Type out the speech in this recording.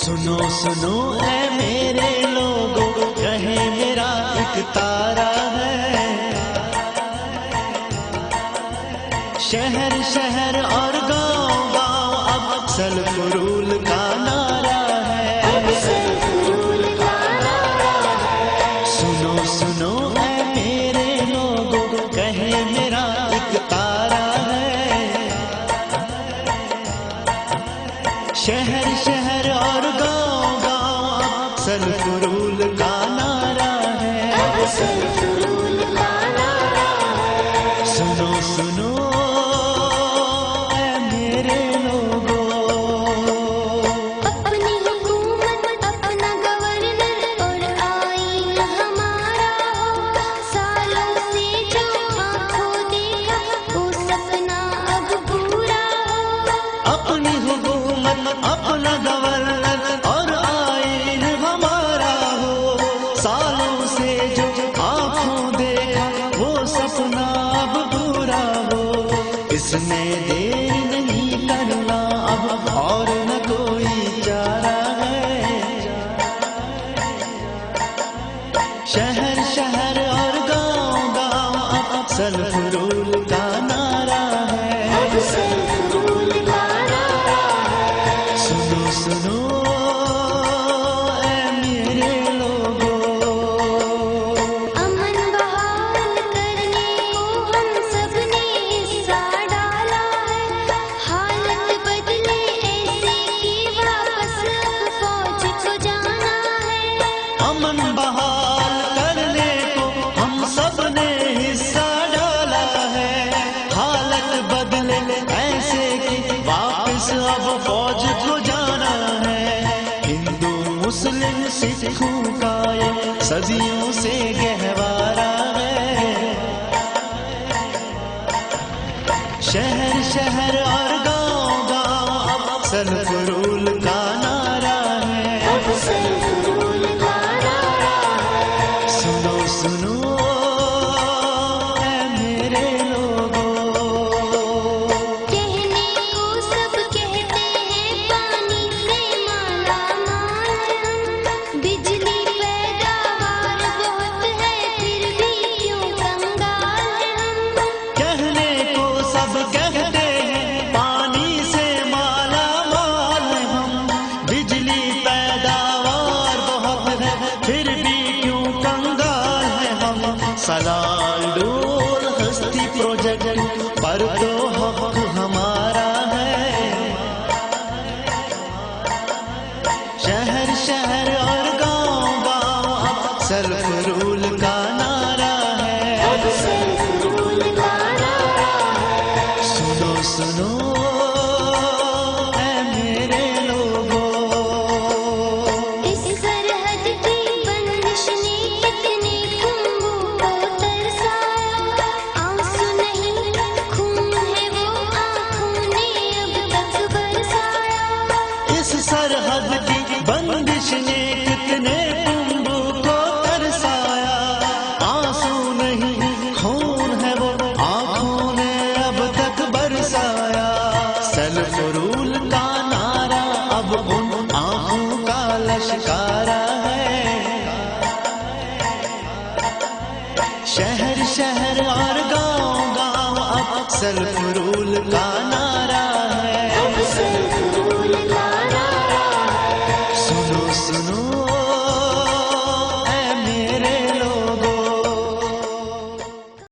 सुनो सुनो ऐ मेरे लोगों, कहे मेरा एक तारा है। शहर शहर और गांव गांव अब सलफरूल का नारा है। सुनो सुनो ऐ मेरे लोगों, कहे मेरा एक तारा है। शहर शहर और गांव गांव सलफरूल का नारा है। सुनो सुनो ऐ मेरे लोगों, अपनी हुकूमत अपना गवर्नर और आईन हमारा हो। सालों से जो आंखों देखा वो सपना अब पूरा हो। अपनी हुकूमत अपना गवर्नर और आईन हमारा हो। सालों से जो आंखों देखा वो सपना अब पूरा हो। इसमें देर नहीं करना अब और न कोई चारा है। शहर शहर और गांव गांव अब सलफरूल का नारा है। सुनो सुनो ऐ मेरे लोगों, अमन बहाल करने को हम सबने हिस्सा डाला है। हालत बदले ऐसे कि वापस अब फौज को जाना है। अमन बहाल करने को हम सब ने हिस्सा डाला है। हालत बदले ऐसे कि वापस अब फौज को जाना है। हिंदू मुस्लिम सिखों का ये सदियों से गहवारा है। शहर शहर और गांव गांव अब सलफरूल का नारा है। सुनो सुनो ऐ मेरे लोगों, कहने को सब कहते हैं पानी से माला माल हम। बिजली पैदावार बहुत है फिर भी क्यों कंगाल हम। कहने को सब कहते हैं पानी से माला माल हम। बिजली पैदावार बहुत है फिर भी क्यों कंगाल है हम। सलाल डोल हस्ती प्रोजेक्ट पर तो हक हमारा है। शहर शहर और गांव गांव अब सलफरूल का नारा है। सुनो सुनो ऐ मेरे लोगों, इस सरहद की बंदिश ने कितने खुम्बों को तरसाया। आंसू नहीं खून है वो आंखों ने अब तक बरसाया। इस सरहद की बंदिश ने कितने कुंभों को तरसाया। आंसू नहीं खून है वो आंखों ने अब तक बरसाया। सलफरूल का नारा अब उन आंखों का लश्कारा है। शहर शहर और गांव गांव अब सलफरूल का